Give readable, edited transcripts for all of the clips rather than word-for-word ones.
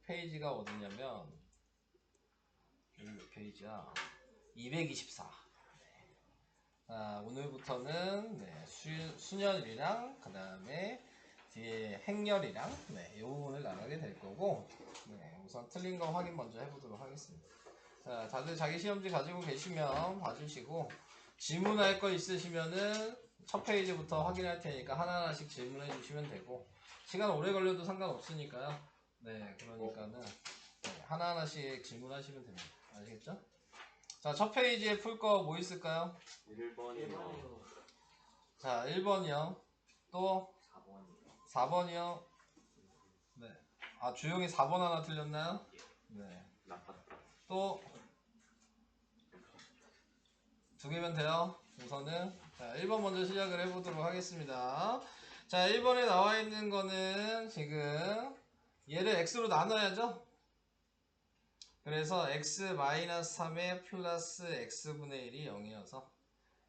페이지가 어디냐면 여기 몇 페이지야? 224. 오늘부터는 수년이랑 그 다음에 뒤에 행렬이랑 이 부분을 나누게 될 거고, 우선 틀린 거 확인 먼저 해보도록 하겠습니다. 자, 다들 자기 시험지 가지고 계시면 봐주시고, 질문할 거 있으시면은 첫 페이지부터 확인할 테니까 하나하나씩 질문해 주시면 되고, 시간 오래 걸려도 상관없으니까요. 그러니까는 하나하나씩 질문하시면 됩니다. 아시겠죠? 자, 첫 페이지에 풀 거 뭐 있을까요? 1번이요. 자, 1번이요. 또 4번이요. 네. 아, 주영이 4번 하나 틀렸나요? 네. 또 두 개면 돼요. 우선은 자, 1번 먼저 시작을 해보도록 하겠습니다. 자, 1번에 나와 있는 거는 지금 얘를 x로 나눠야죠. 그래서 x-3에 플러스 x분의 1이 0이어서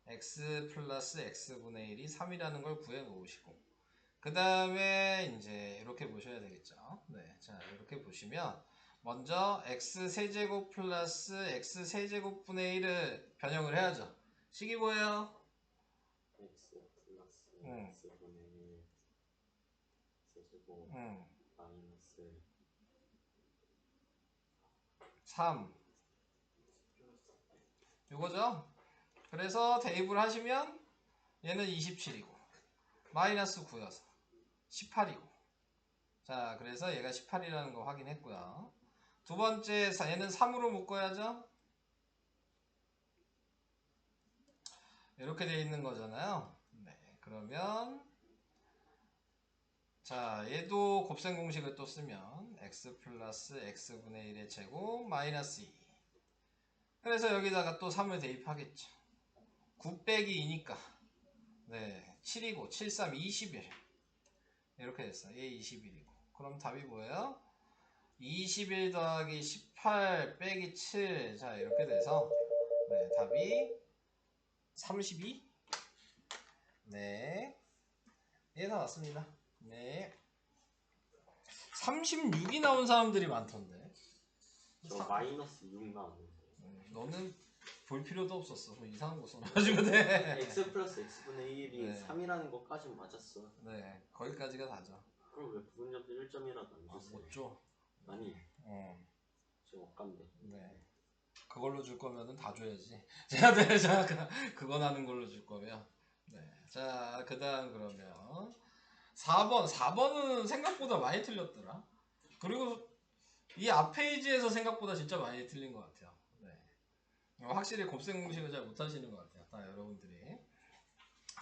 x 플러스 x분의 1이 3이라는 걸 구해 놓으시고, 그 다음에 이제 이렇게 보셔야 되겠죠. 네, 자, 이렇게 보시면 먼저 x세제곱 플러스 x세제곱분의 1을 변형을 해야죠. 식이 뭐예요? x 플러스 x분의 1 세제곱 마이너스 3 이거죠. 그래서 대입을 하시면 얘는 27이고 마이너스 9여서 18이고, 자, 그래서 얘가 18이라는 거 확인했고요. 두 번째 얘는 3으로 묶어야죠. 이렇게 돼 있는 거잖아요. 네, 그러면 자, 얘도 곱셈 공식을 또 쓰면 x 플러스 x분의 1의 제곱 마이너스 2. 그래서 여기다가 또 3을 대입하겠죠. 9 빼기 2니까 7이고 7, 3, 21 이렇게 됐어. 얘 21이고. 그럼 답이 뭐예요? 21 더하기 18 빼기 7. 자, 이렇게 돼서 답이 32. 네, 예, 다 왔습니다. 네. 36이 나온 사람들이 많던데. 저 마이너스 6 나왔는데. 너는 볼 필요도 없었어. 뭐 이상한 거 써가지고. 네. x 플러스 x분의 1이 네. 3이라는 것까지는 맞았어. 네, 거기까지가 다죠. 그럼 왜 부분점수 1점이라도 안 줬어요? 못 줘. 아니, 지금 엇간데. 네. 그걸로 줄 거면은 다 줘야지. 자, 네, 자, 그건 하는 걸로 줄 거면. 네. 자, 그 다음 그러면 4번은 생각보다 많이 틀렸더라. 그리고 이 앞 페이지에서 생각보다 진짜 많이 틀린 것 같아요. 네. 확실히 곱셈 공식을 잘 못하시는 것 같아요. 다 여러분들이.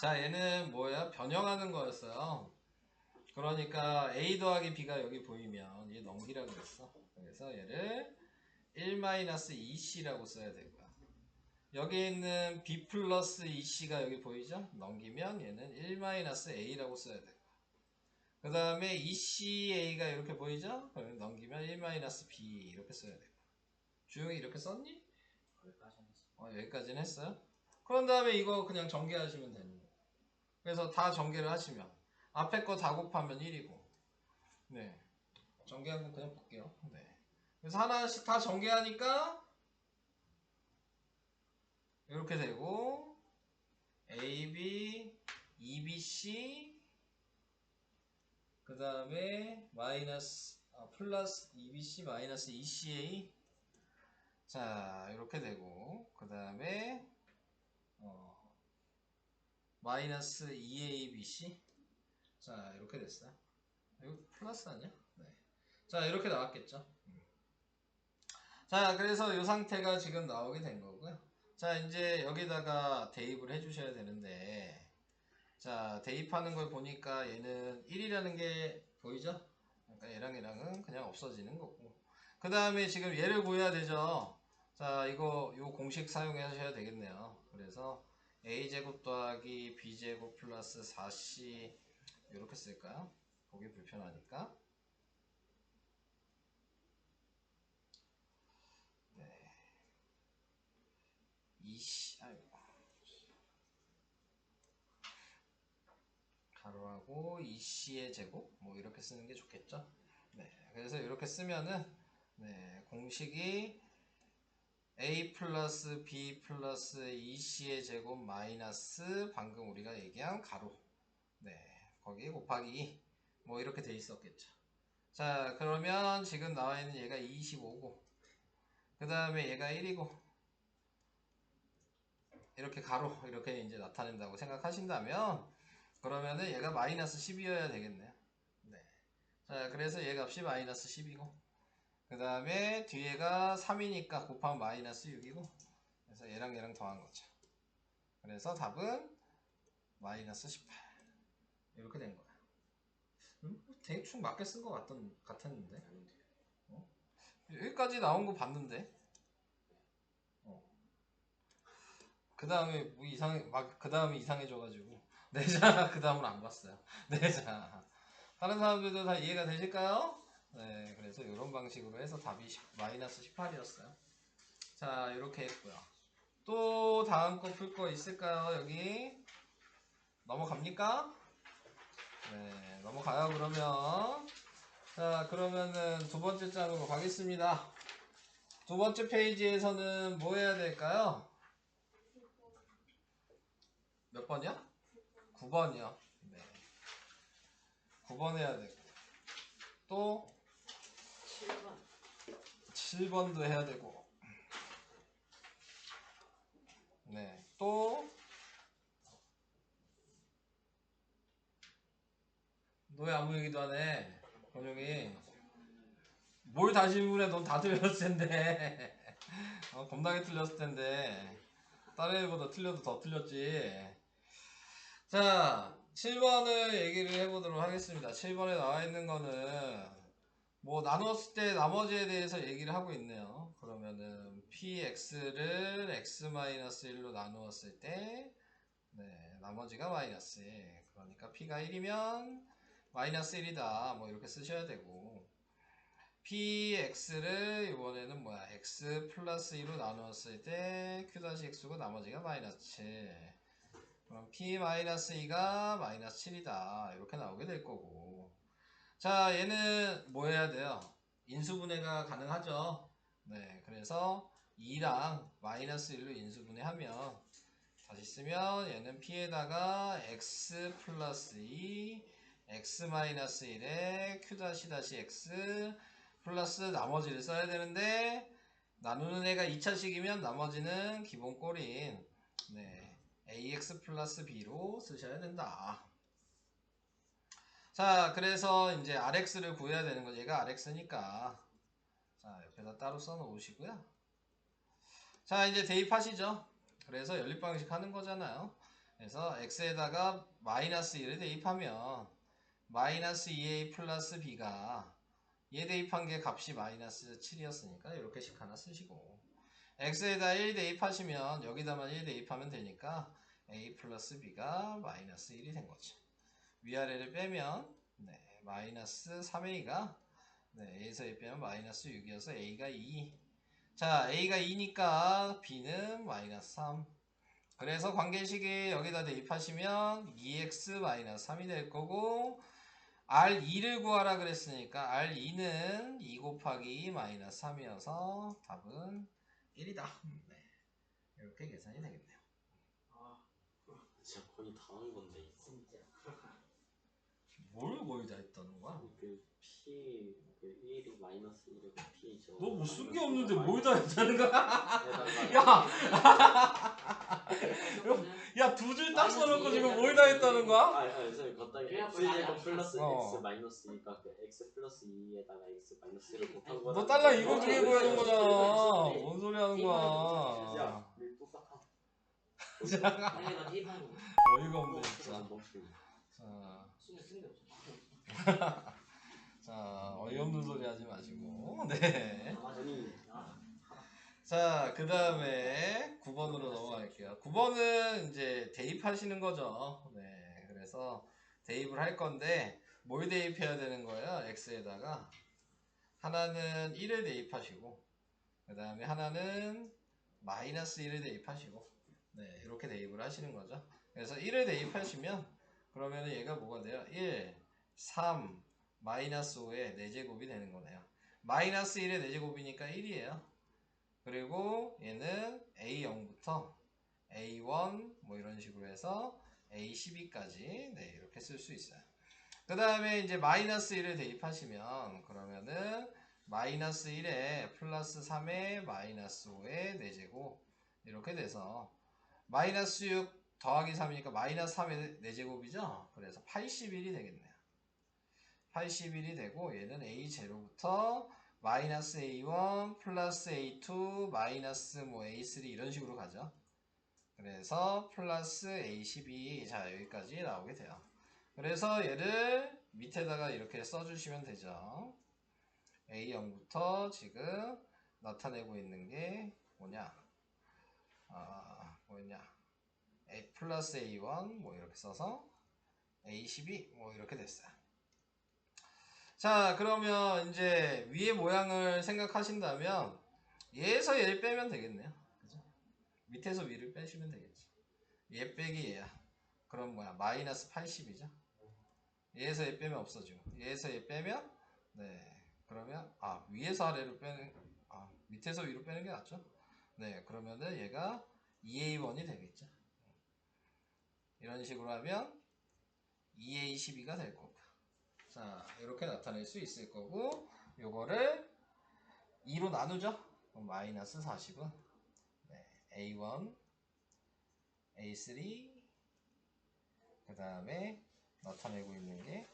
자, 얘는 뭐야? 변형하는 거였어요. 그러니까 a 더하기 b가 여기 보이면 얘 넘기라 그랬어. 그래서 얘를 1-2c라고 써야 되고요. 여기 있는 b 플러스 2c가 여기 보이죠? 넘기면 얘는 1-a라고 써야 되고, 그 다음에 2ca가 이렇게 보이죠? 그러면 넘기면 1-b 이렇게 써야 되고. 주영이 이렇게 썼니? 여기까지는 했어요. 그런 다음에 이거 그냥 전개하시면 되는 거예요. 그래서 다 전개를 하시면 앞에 거 다 곱하면 1이고, 네, 전개한 거 그냥 볼게요. 네. 그래서 하나씩 다 전개하니까 이렇게 되고, AB, EBC, 그 다음에 플러스 EBC 마이너스 ECA. 자, 이렇게 되고, 그 다음에 마이너스 EABC. 자, 이렇게 됐어요. 이거 플러스 아니야? 네. 자, 이렇게 나왔겠죠. 자, 그래서 이 상태가 지금 나오게 된 거고요. 자, 이제 여기다가 대입을 해주셔야 되는데, 자, 대입하는 걸 보니까 얘는 1이라는 게 보이죠? 그러니까 얘랑은 그냥 없어지는 거고, 그 다음에 지금 얘를 구해야 되죠. 자, 요 공식 사용하셔야 되겠네요. 그래서 a제곱 더하기 b제곱 플러스 4c 이렇게 쓸까요? 보기 불편하니까. 네. 2C, 가로하고 2C의 제곱 뭐 이렇게 쓰는 게 좋겠죠? 네, 그래서 이렇게 쓰면은 네, 공식이 a 플러스 b 플러스 2c의 제곱 마이너스 방금 우리가 얘기한 가로 네, 거기 곱하기 2 뭐 이렇게 돼 있었겠죠. 자, 그러면 지금 나와 있는 얘가 25고 그 다음에 얘가 1이고 이렇게 가로 이렇게 이제 나타낸다고 생각하신다면 그러면은 얘가 마이너스 10이어야 되겠네요. 네. 자, 그래서 얘 값이 마이너스 10이고 그 다음에 뒤에가 3이니까 곱하면 마이너스 6이고 그래서 얘랑 얘랑 더한 거죠. 그래서 답은 마이너스 18 이렇게 된 거야. 대충 맞게 쓴 것 같았는데 여기까지 나온 거 봤는데 그 다음에 뭐 그 다음에 이상해져가지고 네, 자, 그 다음은 안 봤어요. 네, 자, 다른 사람들도 다 이해가 되실까요? 네, 그래서 이런 방식으로 해서 답이 마이너스 18이었어요. 자, 이렇게 했고요. 또 다음 거 풀 거 있을까요? 여기 넘어갑니까? 네, 넘어가요. 그러면 자, 그러면은 두 번째 장으로 가겠습니다. 두 번째 페이지에서는 뭐 해야 될까요? 몇 번이요? 9번이요. 네. 9번 해야 되고 또 7번도 해야 되고 네. 또 너 왜 아무 얘기도 안 해? 권용이 뭘 다시 질문해? 넌 다 틀렸을 텐데 겁나게 틀렸을 텐데 다른 애보다 틀려도 더 틀렸지. 자, 7번을 얘기를 해보도록 하겠습니다. 7번에 나와 있는 거는 뭐 나눴을 때 나머지에 대해서 얘기를 하고 있네요. 그러면은 px를 x-1로 나누었을 때 네, 나머지가 마이너스 1. 그러니까 p가 1이면 마이너스 1이다. 뭐 이렇게 쓰셔야 되고 px를 이번에는 뭐야 x 플러스 2로 나누었을 때 q-x고 나머지가 마이너스 7. 그럼 p-2가 마이너스 7이다. 이렇게 나오게 될 거고 자, 얘는 뭐 해야 돼요? 인수분해가 가능하죠. 네, 그래서 2랑 마이너스 1로 인수분해하면 다시 쓰면 얘는 p에다가 x 플러스 2 x 마이너스 1에 q-x 플러스 나머지를 써야 되는데 나누는 애가 2차식이면 나머지는 기본 꼴인 네, ax 플러스 b로 쓰셔야 된다. 자, 그래서 이제 rx를 구해야 되는 거 얘가 rx니까 자, 옆에다 따로 써 놓으시고요. 자, 이제 대입하시죠. 그래서 연립방식 하는 거잖아요. 그래서 x에다가 마이너스 1을 대입하면 마이너스 2a 플러스 b가 얘 대입한 게 값이 마이너스 7이었으니까 이렇게씩 하나 쓰시고 x에다 1 대입하시면 여기다만 1 대입하면 되니까 a 플러스 b가 마이너스 1이 된 거죠. 위아래를 빼면 네, 마이너스 3a가 네, a에서 a 빼면 마이너스 6이어서 a가 2. 자, a가 2니까 b는 마이너스 3. 그래서 관계식에 여기다 대입하시면 2x 마이너스 3이 될 거고 R2를 구하라 그랬으니까 R2는 2 곱하기 2 마이너스 3이어서 답은 1이다. 네, 이렇게 계산이 되겠네요. 진짜 거의 다 한 건데 이거. 뭘 거의 다 했다는 거야? 그 P 그 1이 마이너스 1이고 P죠. 너 뭐 쓴 게 없는데 뭘 다 했다는 거야? 야, 두 줄 딱 써놓고 지금 뭘 다 했다는 거야? 그래서 걷다가 X제곱 플러스 어. X 마이너스 2가 그 X 플러스 2에다가 X 마이너스 1을 곱한 거야. 너 딸랑 이거 두 개 구하는 거잖아. 뭔 소리 하는 거야? 야, 우리 똑같아. 어이가 없네 진짜. 자, 어이없는 소리 하지 마시고. 네. 자, 그 다음에 9번으로 넘어갈게요. 9번은 이제 대입하시는 거죠. 네. 그래서 대입을 할 건데, 뭘 대입해야 되는 거예요? x에다가. 하나는 1을 대입하시고, 그 다음에 하나는 마이너스 1을 대입하시고, 네. 이렇게 대입을 하시는 거죠. 그래서 1을 대입하시면, 그러면 얘가 뭐가 돼요? 1, 3, 마이너스 5의 4제곱이 되는 거네요. 마이너스 1의 4제곱이니까 1이에요. 그리고 얘는 A0부터 A1 뭐 이런 식으로 해서 A12까지 네, 이렇게 쓸 수 있어요. 그 다음에 이제 마이너스 1을 대입하시면 그러면은 마이너스 1에 플러스 3에 마이너스 5에 4제곱 이렇게 돼서 마이너스 6 더하기 3이니까 마이너스 3의 4제곱이죠. 그래서 81이 되겠네요. 81이 되고 얘는 A0부터 마이너스 A1 플러스 A2 마이너스 뭐 A3 이런 식으로 가죠. 그래서 플러스 A12 자 여기까지 나오게 돼요. 그래서 얘를 밑에다가 이렇게 써주시면 되죠. A0부터 지금 나타내고 있는 게 뭐냐 뭐냐 A 플러스 A1 뭐 이렇게 써서 A12 뭐 이렇게 됐어요. 자 그러면 이제 위의 모양을 생각하신다면 얘에서 얘를 빼면 되겠네요. 그죠? 밑에서 위를 빼시면 되겠지. 얘 빼기 얘야. 그럼 뭐야 마이너스 80이죠. 얘에서 얘 빼면 없어지고 얘에서 얘 빼면 네 그러면 위에서 아래로 빼는 밑에서 위로 빼는 게 낫죠. 네 그러면은 얘가 2A1이 되겠죠. 이런 식으로 하면 2A12가 될 거고 자 이렇게 나타낼 수 있을 거고 요거를 2로 나누죠. 그럼 마이너스 40은 네, A1 A3 그 다음에 나타내고 있는 게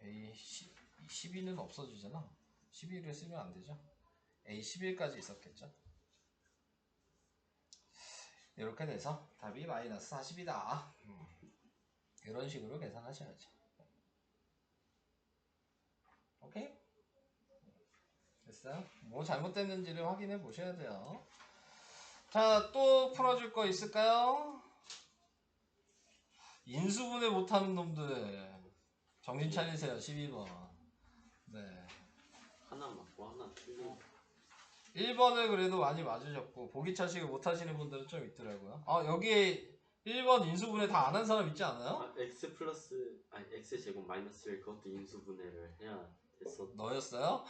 A12는 없어지잖아. 11을 쓰면 안 되죠. A11까지 있었겠죠. 이렇게 돼서 답이 마이너스 40이다. 이런 식으로 계산하셔야죠. 오케이? 됐어요? 뭐 잘못됐는지를 확인해 보셔야 돼요. 자, 또 풀어줄 거 있을까요? 인수분해 못하는 놈들 정신 차리세요. 12번. 네. 하나 맞고 하나 틀리고 1번을 그래도 많이 맞으셨고 보기 차식을 못하시는 분들은 좀 있더라고요. 여기에 1번 인수분해 다 안 한 사람 있지 않아요? x 플러스 x 제곱 마이너스 1 그것도 인수분해를 해야 됐어. 너였어요?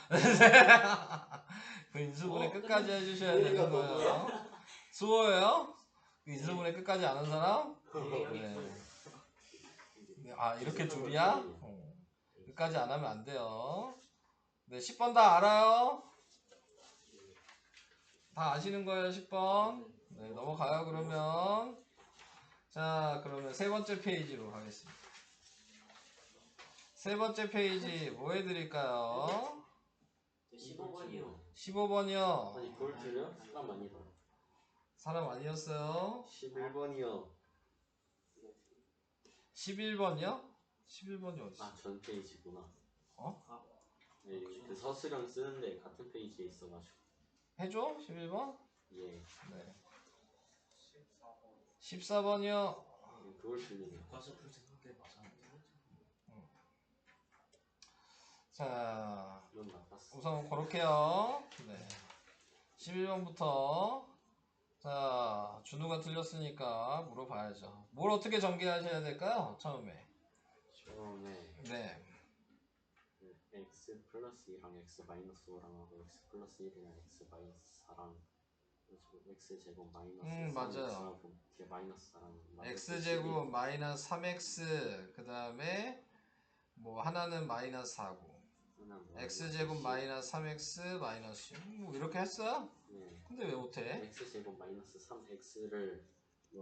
그 인수분해 끝까지 해주셔야 되는 거예요. 수호예요? 그 인수분해 끝까지 안 한 사람? 네. 이렇게 둘이야? 끝까지 안 하면 안 돼요. 네, 10번 다 알아요? 다 아시는 거예요, 10번? 네, 넘어가요, 그러면. 자, 그러면 세 번째 페이지로 가겠습니다. 세 번째 페이지 뭐 해드릴까요? 15번이요. 15번이요. 아니 그걸 틀려? 사람 아니다. 사람 아니었어요? 11번이요. 11번이요? 11번이 어딨어? 전 페이지구나. 네, 그렇죠. 그 서술형 쓰는데 같은 페이지에 있어가지고. 해줘? 11번? 예. 네. 14번이요. 그걸 틀리네. 자, 넌 나빴어. 우선 그렇게요. 네. 11번부터 자, 준우가 틀렸으니까 물어봐야죠. 뭘 어떻게 전개하셔야 될까요? 처음에. 네. x 플러스 2랑 x 마이너스 5랑 하고 x 플러스 1이랑 x 마이너스 4랑 x 제곱 마이너스 맞아요. 뒤에 마이너스 4랑 x 제곱 마이너스 3x 그 다음에 뭐 하나는 마이너스 4고 x 제곱 마이너스 3x 마이너스 10 뭐 이렇게 했어요? 네. 근데 왜 못해? x 제곱 마이너스 3x를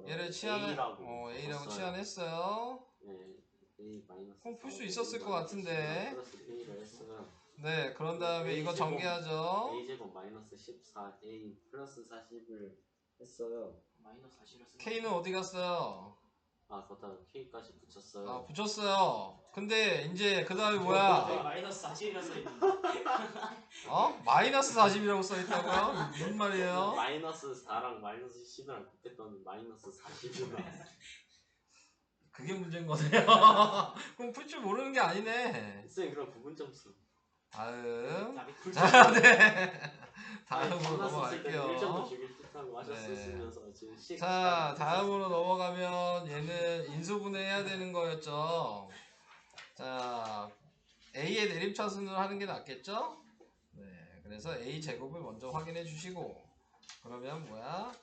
얘를 A라고 치환했어요. 네. A 마이너스 그럼 풀 수 있었을 것 같은데. 플러스 A를 했어요. 네, 그런 다음에 이거 전개하죠. A 제곱 마이너스 14 A 플러스 40을 했어요. 마이너스 40을 쓰는 K는 어디 갔어요? 거기다 K까지 붙였어요. 붙였어요. 근데 이제 그 다음에 뭐야? 마이너스 40이라 써있는데 마이너스 40이라고 써있다고요? 무슨 말이에요? 마이너스 4랑 마이너스 10이랑 곱했더니 마이너스 40이 나왔어요. 그게 문제인 거네요. 그럼 풀 줄 모르는 게 아니네. 쌤 그럼 부분 점수. 다음. 답이 풀 자, 네. 다음으로 넘어갈게요. 1점도 주길 뜻하고 하셨으면서 지금 자, 다음으로 넘어가면 얘는 인수분해 해야 되는 거였죠. 자, A의 내림차순으로 하는 게 낫겠죠? 네, 그래서 A 제곱을 먼저 확인해 주시고, 그러면 뭐야?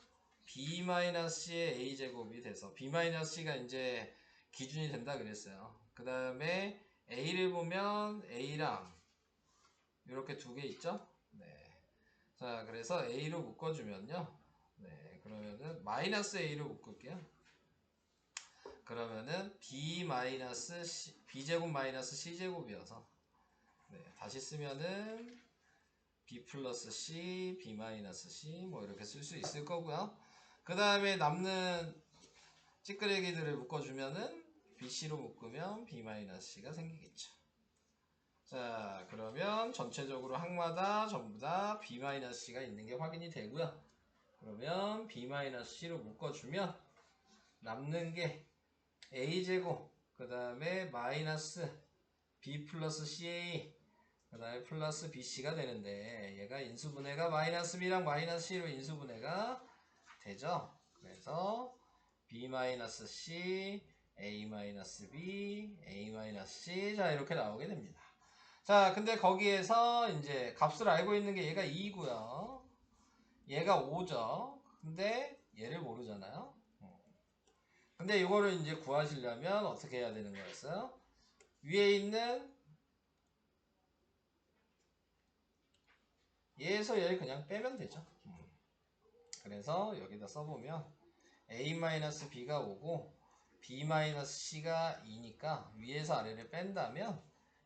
B-C의 A 제곱이 돼서 B-C가 이제 기준이 된다 그랬어요. 그 다음에 A를 보면 A랑 이렇게 두 개 있죠? 네. 자, 그래서 A로 묶어주면요. 네, 그러면은 마이너스 A로 묶을게요. 그러면은 B제곱 마이너스 C제곱이어서 네, 다시 쓰면은 B 플러스 C, B 마이너스 C 뭐 이렇게 쓸 수 있을 거고요. 그 다음에 남는 찌끄레기들을 묶어주면은 BC로 묶으면 B 마이너스 C가 생기겠죠. 자, 그러면 전체적으로 항마다 전부 다 B 마이너스 C가 있는 게 확인이 되고요. 그러면 B 마이너스 C로 묶어주면 남는 게 A제곱, 그 다음에 마이너스 B 플러스 CA, 그 다음에 플러스 BC가 되는데, 얘가 인수분해가 마이너스 B랑 마이너스 C로 인수분해가 되죠. 그래서 B 마이너스 C, A 마이너스 B, A 마이너스 C, 자, 이렇게 나오게 됩니다. 자, 근데 거기에서 이제 값을 알고 있는 게 얘가 2고요. 얘가 5죠. 근데 얘를 모르잖아요. 근데 이거를 이제 구하시려면 어떻게 해야 되는 거였어요? 위에 있는 얘에서 얘를 그냥 빼면 되죠. 그래서 여기다 써보면 A-B가 5고 B-C가 2니까 위에서 아래를 뺀다면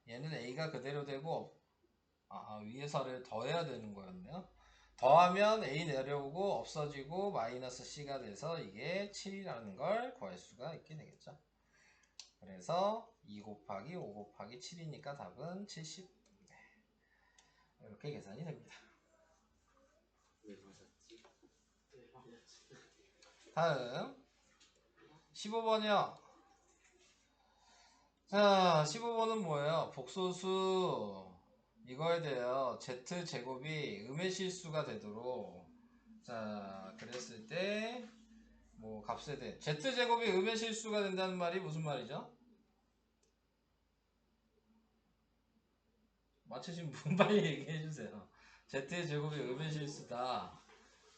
얘는 A가 그대로 되고 위에서 아래를 더해야 되는 거였네요. 더하면 A 내려오고 없어지고 마이너스 C가 돼서 이게 7이라는 걸 구할 수가 있게 되겠죠. 그래서 2 곱하기 5 곱하기 7이니까 답은 70. 이렇게 계산이 됩니다. 왜 맞았지? 다음 15번이요. 자, 15번은 뭐예요? 복소수 이거에 대해요. Z제곱이 음의 실수가 되도록, 자, 그랬을 때 뭐 값에 대해 Z제곱이 음의 실수가 된다는 말이 무슨 말이죠? 맞추신 분 빨리 얘기해 주세요. Z제곱이 음의 실수다.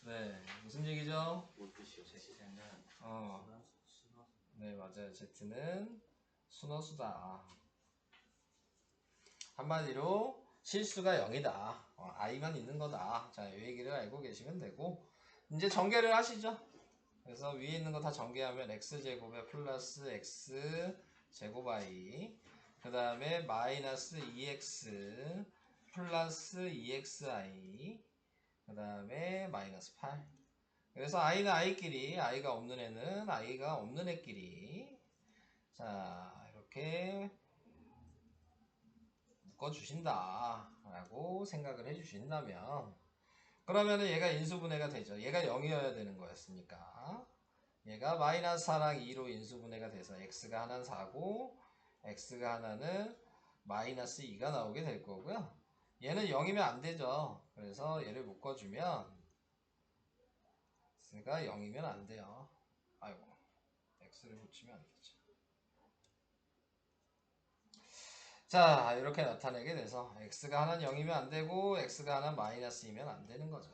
네, 무슨 얘기죠? 뭔 뜻이었지? Z는 네, 맞아요. Z는 순허수다. 한마디로 실수가 0이다. i만 있는 거다. 자, 이 얘기를 알고 계시면 되고, 이제 전개를 하시죠. 그래서 위에 있는 거 다 전개하면 x제곱에 플러스 x제곱 i, 그 다음에 마이너스 2x 플러스 2xi, 그 다음에 마이너스 8. 그래서 i는 i끼리, i가 없는 애는 i가 없는 애끼리, 자, 이렇게 묶어주신다 라고 생각을 해주신다면, 그러면은 얘가 인수분해가 되죠. 얘가 0이어야 되는 거였으니까 얘가 마이너스 4랑 2로 인수분해가 돼서 x가 하나는 4고 x가 하나는 마이너스 2가 나오게 될 거고요. 얘는 0이면 안 되죠. 그래서 얘를 묶어주면 x가 0이면 안 돼요. 아이고, x를 붙이면 안 되죠. 자, 이렇게 나타내게 돼서 x가 하나는 0이면 안 되고 x가 하나는 마이너스 2면 안 되는 거죠.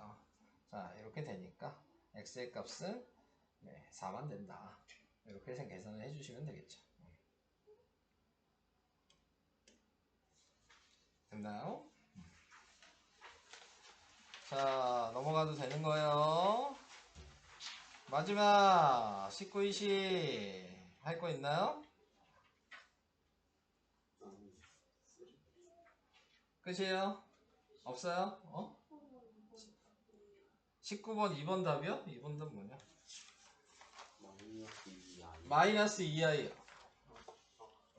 자, 이렇게 되니까 x의 값은 4만 된다. 이렇게 해서 계산을 해주시면 되겠죠. 됐나요? 자, 넘어가도 되는 거예요. 마지막 19, 20 할 거 있나요? 끝이에요? 없어요? 19번 2번 답이요? 2번 답 뭐냐? 마이너스 2i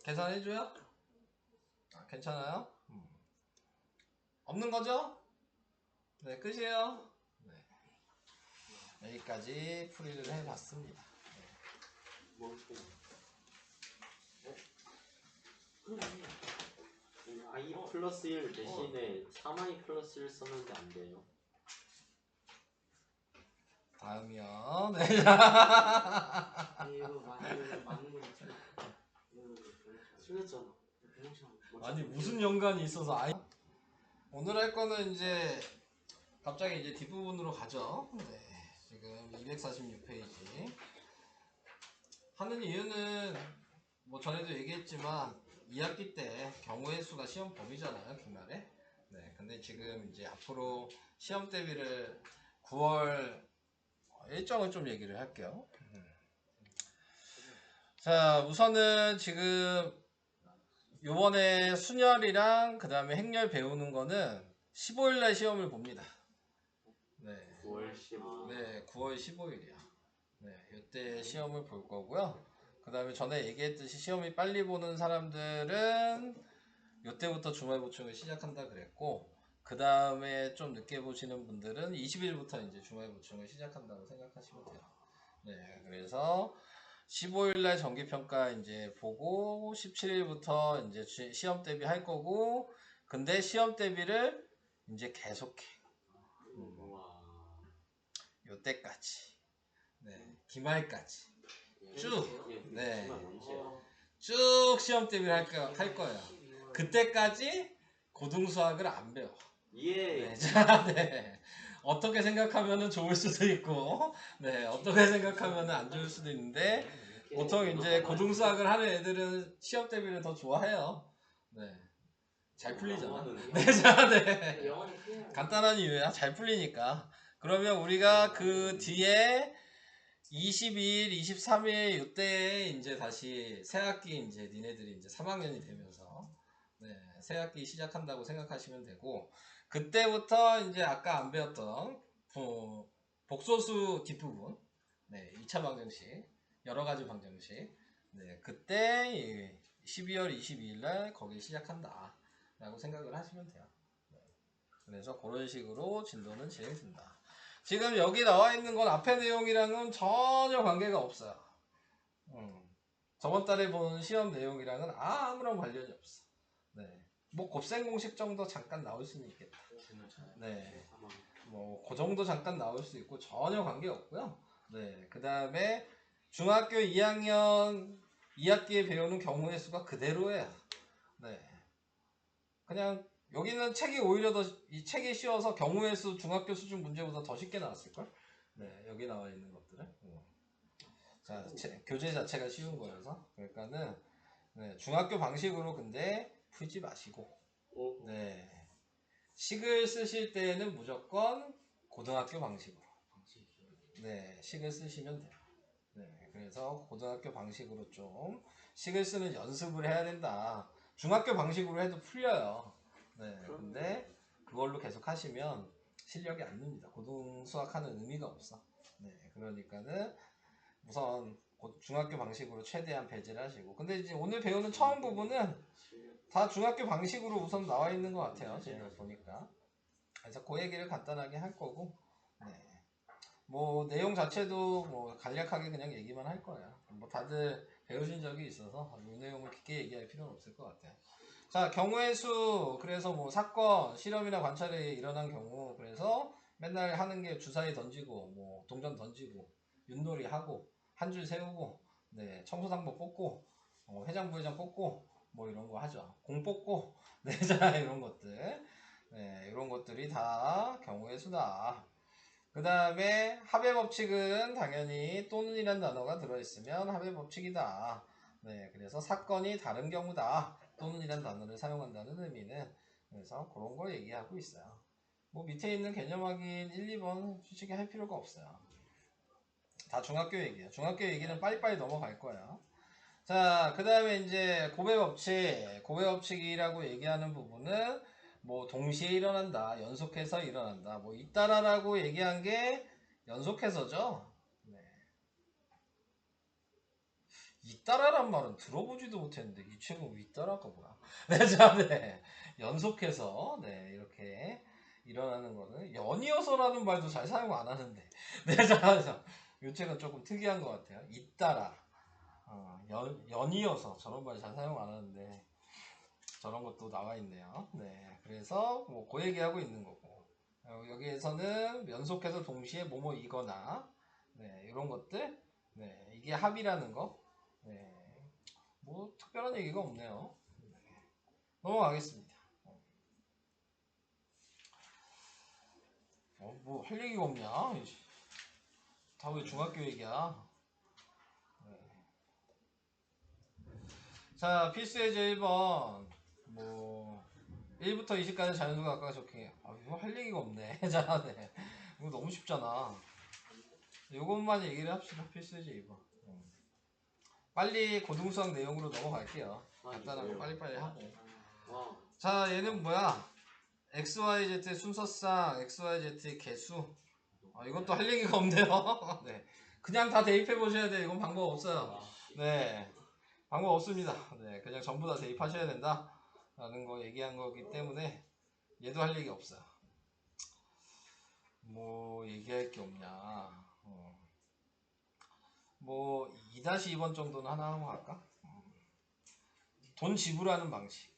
계산해줘요? 괜찮아요? 없는 거죠? 네, 끝이에요. 네. 여기까지 풀이를 해봤습니다. i 플러스 1 대신에 3i 플러스 1 썼는데 안 돼요. 다음이요. 네. 이거 맞는 거 있잖아. 틀렸잖아. 아니 무슨 연관이 있어서 오늘 할 거는 이제 갑자기 이제 뒷부분으로 가죠. 네, 지금 246페이지 하는 이유는 뭐 전에도 얘기했지만 2학기 때 경우의 수가 시험 범위잖아요, 기말에. 네, 근데 지금 이제 앞으로 시험 대비를 9월 일정을 좀 얘기를 할게요. 자, 우선은 지금 요번에 순열이랑 그 다음에 행렬 배우는 거는 15일날 시험을 봅니다. 네. 9월 15일. 네, 9월 15일이야. 네, 이때 시험을 볼 거고요. 그 다음에 전에 얘기했듯이 시험이 빨리 보는 사람들은 이때부터 주말 보충을 시작한다 그랬고, 그 다음에 좀 늦게 보시는 분들은 20일부터 이제 주말 보충을 시작한다고 생각하시면 돼요. 네, 그래서 15일날 정기평가 이제 보고 17일부터 이제 시험 대비 할 거고, 근데 시험 대비를 이제 계속해. 우와. 요때까지. 네, 기말까지. 쭉. 네. 정말 뭔지요? 쭉 시험 대비를 할 거예요. 그때까지 고등수학을 안 배워. 예. 네, 자, 네. 어떻게 생각하면은 좋을 수도 있고, 네, 어떻게 생각하면은 안 좋을 수도 있는데, 보통 이제 고등수학을 하는 애들은 시험 대비를 더 좋아해요. 네. 잘 풀리잖아. 네, 자, 네. 간단한 이유야. 잘 풀리니까. 그러면 우리가 그 뒤에 22일, 23일 이때에 이제 다시 새학기 이제 니네들이 이제 3학년이 되면서 네, 새학기 시작한다고 생각하시면 되고, 그때부터 이제 아까 안 배웠던 복소수 뒷부분, 네, 2차 방정식, 여러 가지 방정식, 네, 그때 12월 22일 날 거기 시작한다 라고 생각을 하시면 돼요. 네, 그래서 그런 식으로 진도는 진행된다. 지금 여기 나와 있는 건 앞에 내용이랑은 전혀 관계가 없어요. 저번 달에 본 시험 내용이랑은 아무런 관련이 없어. 네. 뭐 곱셈 공식 정도 잠깐 나올 수는 있겠다. 네. 뭐 그 정도 잠깐 나올 수 있고 전혀 관계 없고요. 네. 그 다음에 중학교 2학년 2학기에 배우는 경우의 수가 그대로예요. 네. 그냥 여기는 책이 오히려 이 책이 쉬워서 경우의 수 중학교 수준 문제보다 더 쉽게 나왔을걸? 네, 여기 나와 있는 것들은. 자, 교재 자체가 쉬운 거여서. 그러니까는, 네, 중학교 방식으로 근데 풀지 마시고, 네. 식을 쓰실 때는 무조건 고등학교 방식으로. 네, 식을 쓰시면 돼요. 네, 그래서 고등학교 방식으로 좀 식을 쓰는 연습을 해야 된다. 중학교 방식으로 해도 풀려요. 네, 근데 그걸로 계속 하시면 실력이 안 늡니다. 고등 수학하는 의미가 없어. 네, 그러니까는 우선 중학교 방식으로 최대한 배제를 하시고, 근데 이제 오늘 배우는 처음 부분은 다 중학교 방식으로 우선 나와 있는 것 같아요. 제가 보니까. 그래서 그 얘기를 간단하게 할 거고, 네. 뭐 내용 자체도 뭐 간략하게 그냥 얘기만 할 거예요. 뭐 다들 배우신 적이 있어서 이 내용을 깊게 얘기할 필요는 없을 것 같아요. 자, 경우의 수. 그래서 뭐 사건, 실험이나 관찰이 일어난 경우, 그래서 맨날 하는 게 주사위 던지고, 뭐 동전 던지고, 윷놀이 하고, 한 줄 세우고, 네, 청소당번 뽑고, 회장 부회장 뽑고, 뭐 이런 거 하죠. 공 뽑고, 네, 자, 이런 것들, 네, 이런 것들이 다 경우의 수다. 그 다음에 합의 법칙은 당연히 또는이라는 단어가 들어있으면 합의 법칙이다. 네, 그래서 사건이 다른 경우다. 또는이라는 단어를 사용한다는 의미는. 그래서 그런 걸 얘기하고 있어요. 뭐 밑에 있는 개념 확인 1, 2번 솔직히 할 필요가 없어요. 다 중학교 얘기야. 중학교 얘기는 빨리빨리 넘어갈 거야. 자, 그 다음에 이제 고배 법칙. 고배 법칙이라고 얘기하는 부분은 뭐 동시에 일어난다, 연속해서 일어난다, 뭐 잇따라라고 얘기한 게 연속해서죠. 네. 잇따라란 말은 들어보지도 못했는데 이 책은 윗따라가 뭐야? 네, 자, 네. 연속해서 네 이렇게 일어나는 거는 연이어서라는 말도 잘 사용 안 하는데 네, 자, 이 책은 조금 특이한 것 같아요. 잇따라. 연이어서 저런 말 잘 사용 안 하는데 저런 것도 나와 있네요. 네, 그래서 뭐 그 얘기하고 있는 거고, 여기에서는 연속해서 동시에 뭐뭐이거나 네, 이런 것들, 네, 이게 합이라는 거, 네, 뭐 특별한 얘기가 없네요. 넘어가겠습니다. 뭐 할 얘기가 없냐? 다 왜 중학교 얘기야? 자, 필수 예제 1번. 뭐 1부터 20까지 자연수가 아까 적힌. 이거 할 얘기가 없네. 자, 네. 이거 너무 쉽잖아. 요것만 얘기를 합시다. 필수 예제 2번. 빨리 고등수학 내용으로 넘어갈게요. 간단하고 이거요? 빨리빨리 하고. 와, 자, 얘는 뭐야? XYZ의 순서상 XYZ의 개수. 이것도 할 얘기가 없네요. 네. 그냥 다 대입해 보셔야 돼요. 이건 방법 없어요. 네. 방법 없습니다. 네. 그냥 전부 다 대입하셔야 된다. 라는 거 얘기한 거기 때문에 얘도 할 얘기 없어요. 뭐 얘기할 게 없냐. 뭐 2-2번 정도는 하나 하고 갈까? 돈 지불하는 방식.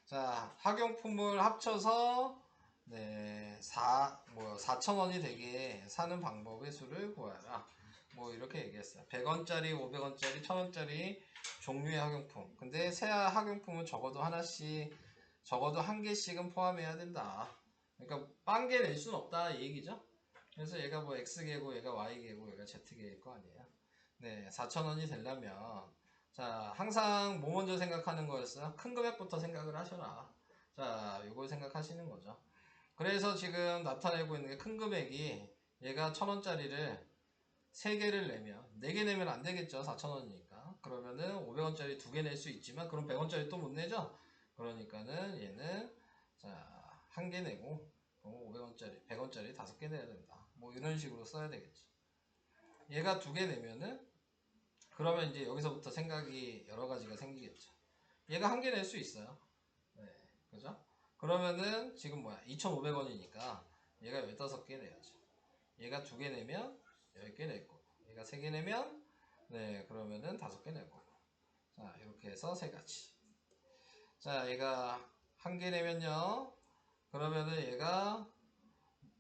자, 학용품을 합쳐서 네, 4,000원이 되게 사는 방법의 수를 구하라. 뭐 이렇게 얘기했어요. 100원짜리, 500원짜리, 1,000원짜리 종류의 학용품. 근데 새 학용품은 적어도 하나씩, 적어도 한 개씩은 포함해야 된다. 그러니까 빵개 낼 수는 없다 이 얘기죠. 그래서 얘가 뭐 X개고, 얘가 Y개고, 얘가 Z개일 거 아니에요. 네, 4,000원이 되려면 자, 항상 뭐 먼저 생각하는 거였어요? 큰 금액부터 생각을 하셔라. 자, 요걸 생각하시는 거죠. 그래서 지금 나타내고 있는 게 큰 금액이 얘가 1,000원짜리를 3개를 내면 4개 내면 안 되겠죠. 4,000원이니까. 그러면은 500원짜리 2개 낼 수 있지만 그럼 100원짜리 또 못 내죠. 그러니까는 얘는 자, 1개 내고 500원짜리, 100원짜리 5개 내야 된다. 뭐 이런 식으로 써야 되겠죠. 얘가 2개 내면은 그러면 이제 여기서부터 생각이 여러 가지가 생기겠죠. 얘가 1개 낼 수 있어요. 네, 그죠? 그러면은 지금 뭐야? 2,500원이니까 얘가 15개 내야죠. 얘가 2개 내면 10개 낼 거고, 얘가 3개 내면 네, 그러면은 5개 낼 거고. 자, 이렇게 해서 세 가지. 자, 얘가 1개 내면요. 그러면은 얘가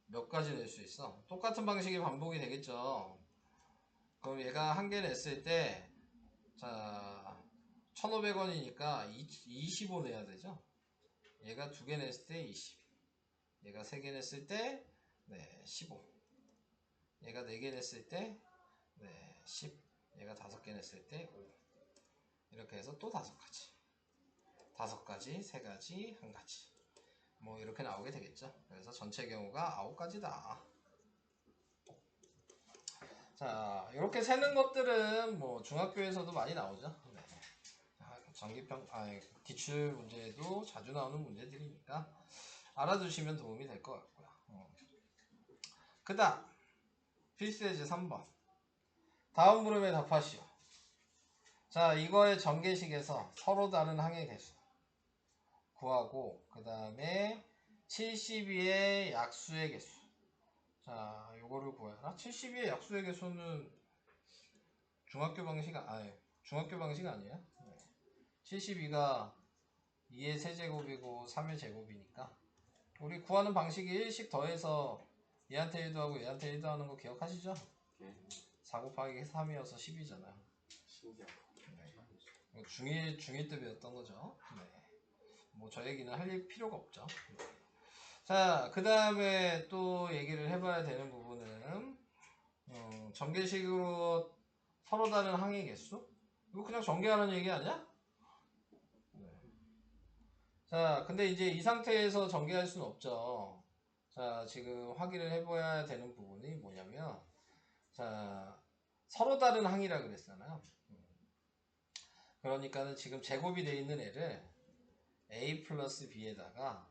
몇 가지 낼 수 있어? 똑같은 방식이 반복이 되겠죠. 그럼 얘가 1개 냈을 때 자, 1,500원이니까 25 내야 되죠. 얘가 2개 냈을 때 20. 얘가 3개 냈을 때 네, 15. 얘가 4개 냈을 때 네, 10. 얘가 5개 냈을 때 5. 이렇게 해서 또 5가지. 5가지, 3가지, 1가지. 뭐 이렇게 나오게 되겠죠. 그래서 전체 경우가 9가지다. 자, 이렇게 세는 것들은 뭐 중학교에서도 많이 나오죠. 네. 기출 문제에도 자주 나오는 문제들이니까 알아두시면 도움이 될 것 같고요. 그 다음 필수 예제 3번. 다음 물음에 답하시오. 자, 이거의 전개식에서 서로 다른 항의 개수 구하고 그 다음에 72의 약수의 개수. 자, 요거를 구해라. 72의 약수의 개수는 중학교 방식 아니에요? 네. 72가 2의 세제곱이고 3의 제곱이니까 우리 구하는 방식이 1씩 더해서 얘한테 1도 하고 얘한테 1도 하는 거 기억하시죠? 네. 4 곱하기 3이어서 10이잖아요. 신기하다. 네. 중1 때 배웠던 거죠. 네. 뭐 저 얘기는 할 필요가 없죠. 네. 자, 그 다음에 또 얘기를 해봐야 되는 부분은 전개식으로 서로 다른 항의 개수? 이거 그냥 전개하는 얘기 아니야? 네. 자, 근데 이제 이 상태에서 전개할 수는 없죠. 자, 지금 확인을 해봐야 되는 부분이 뭐냐면 자, 서로 다른 항이라 그랬잖아요. 그러니까는 지금 제곱이 되어 있는 애를 a 플러스 b에다가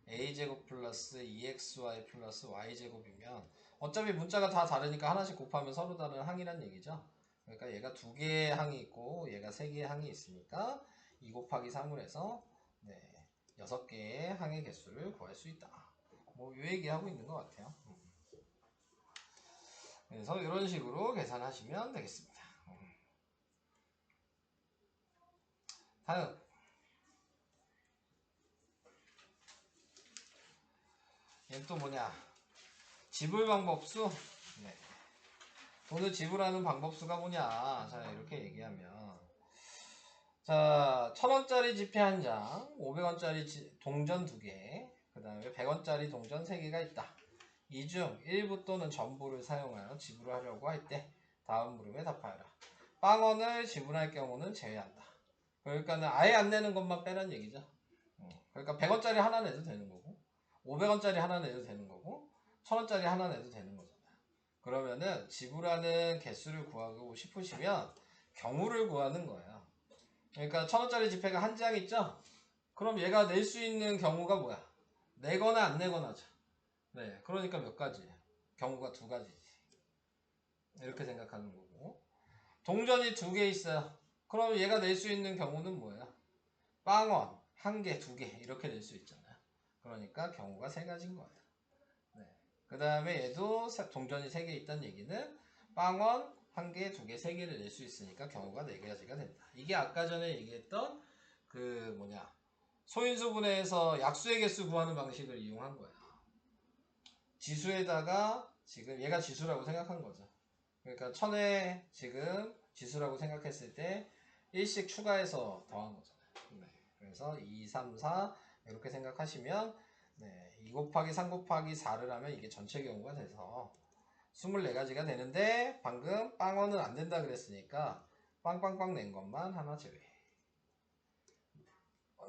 a제곱 플러스 2xy 플러스 y제곱이면 어차피 문자가 다 다르니까 하나씩 곱하면 서로 다른 항이란 얘기죠. 그러니까 얘가 2개의 항이 있고 얘가 3개의 항이 있으니까 2 곱하기 3을 해서 네, 6개의 항의 개수를 구할 수 있다. 뭐 이 얘기하고 있는 것 같아요. 그래서 이런 식으로 계산하시면 되겠습니다. 다음 얘는 또 뭐냐? 지불 방법수. 네. 돈을 지불하는 방법수가 뭐냐? 자, 이렇게 얘기하면 자, 1000원짜리 지폐 1장, 500원짜리 동전 2개, 그 다음에 100원짜리 동전 3개가 있다. 이 중 일부 또는 전부를 사용하여 지불하려고 할 때 다음 물음에 답하여라. 빵원을 지불할 경우는 제외한다. 그러니까는 아예 안 내는 것만 빼란 얘기죠. 그러니까 100원짜리 하나 내도 되는 거고, 500원짜리 하나 내도 되는 거고, 1000원짜리 하나 내도 되는 거잖아요. 그러면은 지불하는 개수를 구하고 싶으시면 경우를 구하는 거예요. 그러니까 1000원짜리 지폐가 한 장 있죠? 그럼 얘가 낼 수 있는 경우가 뭐야? 내거나 안 내거나죠. 네, 그러니까 몇 가지? 경우가 2가지지. 이렇게 생각하는 거고. 동전이 2개 있어요. 그럼 얘가 낼 수 있는 경우는 뭐예요? 빵원, 1개, 2개 이렇게 낼 수 있잖아요. 그러니까 경우가 3가지인 거예요. 네. 그 다음에 얘도 동전이 3개 있다는 얘기는 빵원, 1개, 2개, 3개를 낼 수 있으니까 경우가 4가지가 된다. 이게 아까 전에 얘기했던 그 소인수분해에서 약수의 개수 구하는 방식을 이용한 거예요. 지수에다가 지금 얘가 지수라고 생각한 거죠. 그러니까 1000에 지금 지수라고 생각했을 때 1씩 추가해서 더한 거잖아요. 네. 그래서 2, 3, 4 이렇게 생각하시면 2 곱하기 3 곱하기 4를 하면 이게 전체 경우가 돼서 24가지가 되는데 방금 빵원은 안 된다 그랬으니까 빵빵빵 낸 것만 하나 제외.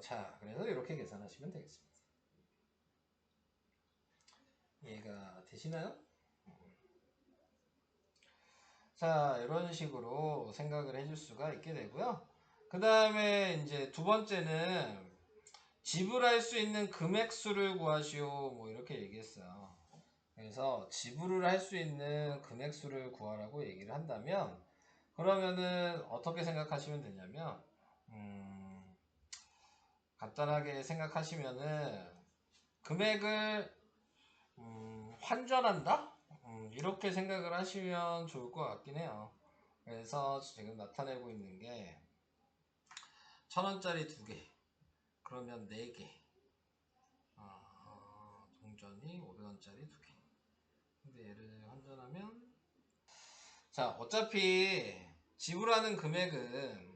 자, 그래서 이렇게 계산하시면 되겠습니다. 이해가 되시나요? 자, 이런 식으로 생각을 해줄 수가 있게 되고요. 그 다음에 이제 2번째는 지불할 수 있는 금액수를 구하시오. 뭐 이렇게 얘기했어요. 그래서 지불을 할 수 있는 금액수를 구하라고 얘기를 한다면 그러면은 어떻게 생각하시면 되냐면 간단하게 생각하시면은 금액을 환전한다? 이렇게 생각을 하시면 좋을 것 같긴 해요. 그래서 지금 나타내고 있는 게 1000원짜리 2개 그러면 4개 동전이 500원짜리 2개 근데 얘를 환전하면 자 어차피 지불하는 금액은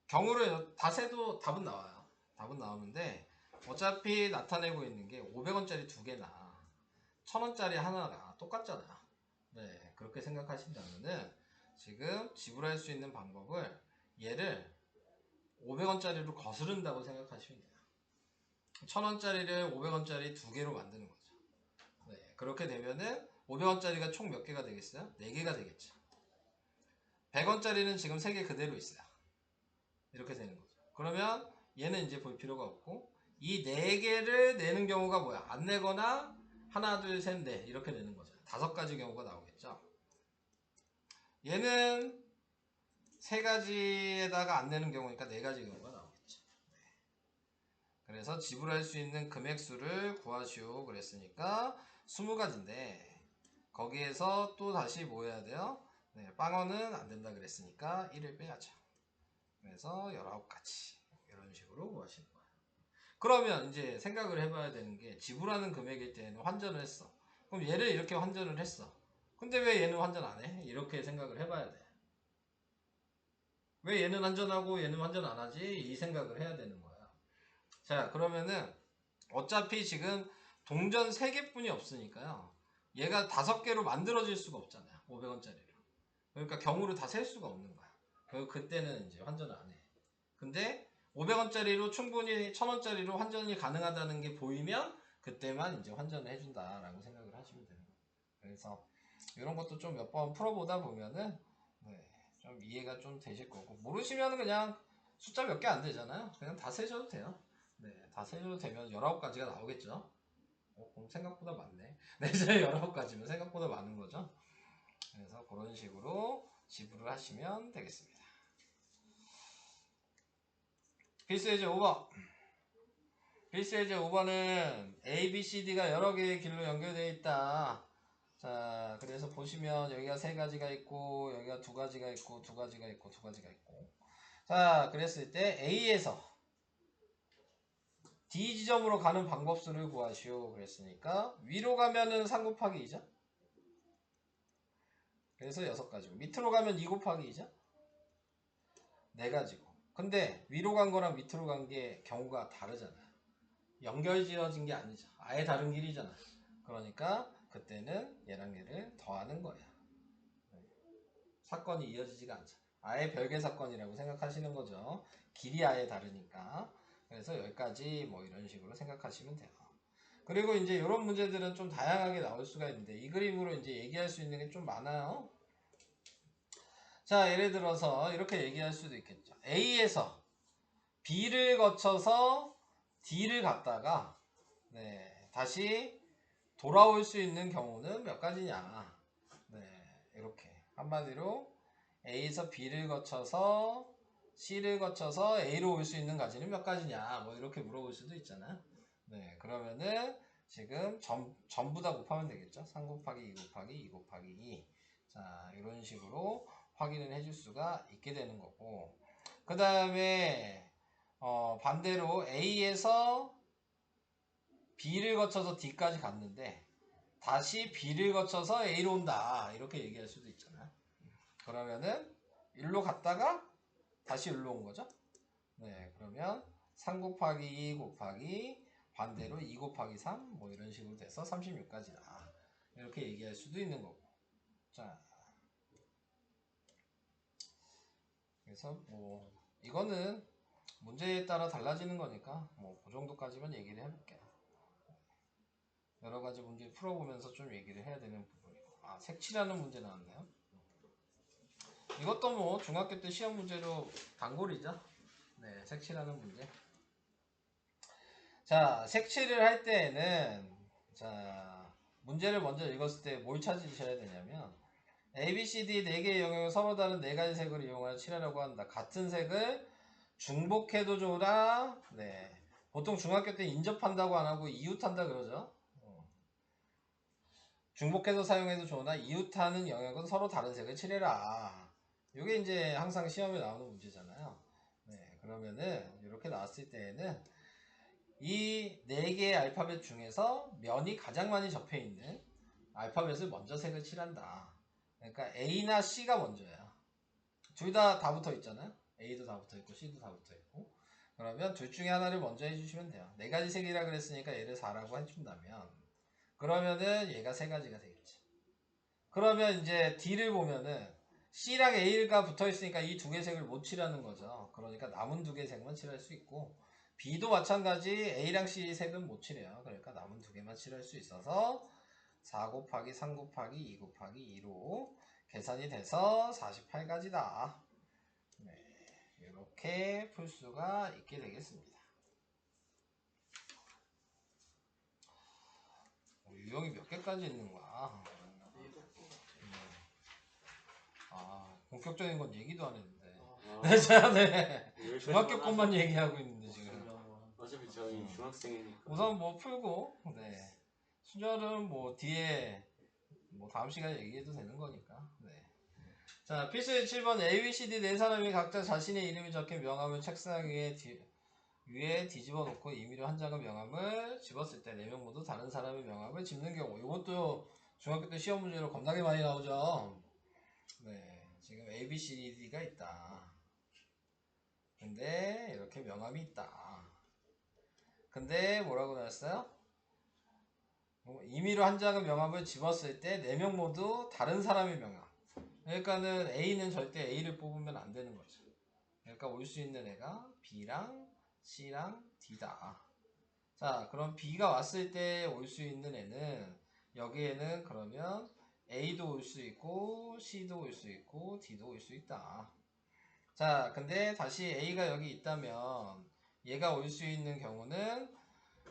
경우를 다 세도 답은 나와요. 답은 나오는데 어차피 나타내고 있는 게 500원짜리 2개나 1000원짜리 하나가 똑같잖아요. 네, 그렇게 생각하신다면은 지금 지불할 수 있는 방법을 얘를 500원짜리로 거스른다고 생각하시면 돼요. 1000원짜리를 500원짜리 2개로 만드는 거죠. 네, 그렇게 되면은 500원짜리가 총 몇 개가 되겠어요? 4개가 되겠죠. 100원짜리는 지금 3개 그대로 있어요. 이렇게 되는 거죠. 그러면 얘는 이제 볼 필요가 없고 이 4개를 내는 경우가 뭐야? 안 내거나 하나, 둘, 셋, 넷 이렇게 내는 거죠. 5가지 경우가 나오겠죠. 얘는 3가지에다가 안 내는 경우니까 4가지 경우가 나오겠죠. 네. 그래서 지불할 수 있는 금액수를 구하시오 그랬으니까 20가지인데 거기에서 또 다시 뭐 해야 돼요? 네, 빵원은 안 된다 그랬으니까 1을 빼야죠. 그래서 19가지 이런 식으로 구하시는 거예요. 그러면 이제 생각을 해봐야 되는 게 지불하는 금액일 때는 환전을 했어. 그럼 얘를 이렇게 환전을 했어. 근데 왜 얘는 환전 안 해? 이렇게 생각을 해봐야 돼. 왜 얘는 환전하고 얘는 환전 안 하지? 이 생각을 해야 되는 거야. 자, 그러면은 어차피 지금 동전 3개뿐이 없으니까요. 얘가 5개로 만들어질 수가 없잖아요. 500원짜리로. 그러니까 경우를 다 셀 수가 없는 거야. 그때는 이제 환전을 안 해. 근데 500원짜리로 충분히 1000원짜리로 환전이 가능하다는 게 보이면 그때만 이제 환전을 해준다라고 생각을 하시면 되는 거예요. 그래서 이런 것도 좀 몇 번 풀어보다 보면은 좀 이해가 좀 되실 거고 모르시면 그냥 숫자 몇 개 안 되잖아요. 그냥 다 세셔도 돼요. 네, 다 세셔도 되면 19가지가 나오겠죠. 그럼 생각보다 많네. 네, 19가지면 생각보다 많은 거죠. 그래서 그런 식으로 지불을 하시면 되겠습니다. 필수예제 5번. 필수예제 5번은 A, B, C, D가 여러 개의 길로 연결되어 있다. 자, 그래서 보시면 여기가 3가지가 있고 여기가 2가지가 있고 2가지가 있고 2가지가 있고 자, 그랬을 때 A에서 D 지점으로 가는 방법수를 구하시오 그랬으니까 위로 가면은 3 곱하기 2죠. 그래서 6가지고 밑으로 가면 2 곱하기 2죠. 네 가지고. 근데 위로 간 거랑 밑으로 간 게 경우가 다르잖아. 연결 지어진 게 아니죠. 아예 다른 길이잖아. 그러니까 그때는 얘랑 얘를 더하는 거야. 사건이 이어지지가 않죠. 아예 별개 사건이라고 생각하시는 거죠. 길이 아예 다르니까. 그래서 여기까지 뭐 이런 식으로 생각하시면 돼요. 그리고 이제 이런 문제들은 좀 다양하게 나올 수가 있는데 이 그림으로 이제 얘기할 수 있는 게 좀 많아요. 자, 예를 들어서 이렇게 얘기할 수도 있겠죠. A에서 B를 거쳐서 D를 갔다가 네, 다시 돌아올 수 있는 경우는 몇 가지냐. 네, 이렇게 한마디로 A에서 B를 거쳐서 C를 거쳐서 A로 올 수 있는 가지는 몇 가지냐 뭐 이렇게 물어볼 수도 있잖아요. 네, 그러면은 지금 전부 다 곱하면 되겠죠. 3 곱하기 2 곱하기 2 곱하기 2. 자, 이런 식으로 확인을 해줄 수가 있게 되는 거고, 그 다음에 반대로 A에서 B를 거쳐서 D까지 갔는데 다시 B를 거쳐서 A로 온다 이렇게 얘기할 수도 있잖아요. 그러면은 일로 갔다가 다시 일로 온 거죠. 네, 그러면 3 곱하기 2 곱하기 반대로 2 곱하기 3 뭐 이런 식으로 돼서 36까지다 이렇게 얘기할 수도 있는 거고. 자, 그래서 뭐 이거는 문제에 따라 달라지는 거니까 뭐 그 정도까지만 얘기를 해볼게요. 여러 가지 문제 풀어보면서 좀 얘기를 해야 되는 부분이고. 아, 색칠하는 문제 나왔네요. 이것도 뭐 중학교 때 시험 문제로 단골이죠. 네, 색칠하는 문제. 자, 색칠을 할 때에는 자, 문제를 먼저 읽었을 때 뭘 찾으셔야 되냐면 A, B, C, D 4개의 영역을 서로 다른 4가지 색을 이용하여 칠하려고 한다. 같은 색을 중복해도 좋으나 네. 보통 중학교 때 인접한다고 안 하고 이웃한다 그러죠. 중복해서 사용해도 좋으나 이웃하는 영역은 서로 다른 색을 칠해라. 이게 이제 항상 시험에 나오는 문제잖아요. 네, 그러면은 이렇게 나왔을 때에는 이 4개의 알파벳 중에서 면이 가장 많이 접해 있는 알파벳을 먼저 색을 칠한다. 그러니까 A나 C가 먼저야. 둘 다 붙어 있잖아요. A도 다 붙어 있고 C도 다 붙어 있고. 그러면 둘 중에 하나를 먼저 해주시면 돼요. 4가지 색이라 그랬으니까 얘를 4라고 해준다면 그러면은 얘가 3가지가 되겠지. 그러면 이제 D를 보면은 C랑 A가 붙어 있으니까 이 2개 색을 못 칠하는 거죠. 그러니까 남은 2개 색만 칠할 수 있고 B도 마찬가지 A랑 C 색은 못 칠해요. 그러니까 남은 2개만 칠할 수 있어서 4 곱하기 3 곱하기 2 곱하기 2로 계산이 돼서 48가지다. 네, 이렇게 풀 수가 있게 되겠습니다. 유형이 몇 개까지 있는 거야? 아, 본격적인 건 얘기도 안 했는데. 네, 자, 네. 중학교 것만 얘기하고 있는데 지금. 어차피 저희 중학생이니까. 우선 뭐 풀고, 네. 순열은 뭐 뒤에 뭐 다음 시간에 얘기해도 되는 거니까. 네. 자, 필수의 7번 A, B, C, D 4사람이 각자 자신의 이름이 적힌 명함을 책상 위에 뒤집어 놓고 임의로 한 장의 명함을 집었을 때 4명 모두 다른 사람의 명함을 집는 경우. 이것도 중학교 때 시험 문제로 겁나게 많이 나오죠. 네, 지금 A, B, C, D가 있다. 근데 이렇게 명함이 있다. 근데 뭐라고 나왔어요? 임의로 한 장의 명함을 집었을 때 4명 모두 다른 사람의 명함. 그러니까는 A는 절대 A를 뽑으면 안 되는 거죠. 그러니까 올 수 있는 애가 B랑 C랑 D다. 자, 그럼 B가 왔을 때 올 수 있는 애는 여기에는 그러면 A도 올 수 있고 C도 올 수 있고 D도 올 수 있다. 자, 근데 다시 A가 여기 있다면 얘가 올 수 있는 경우는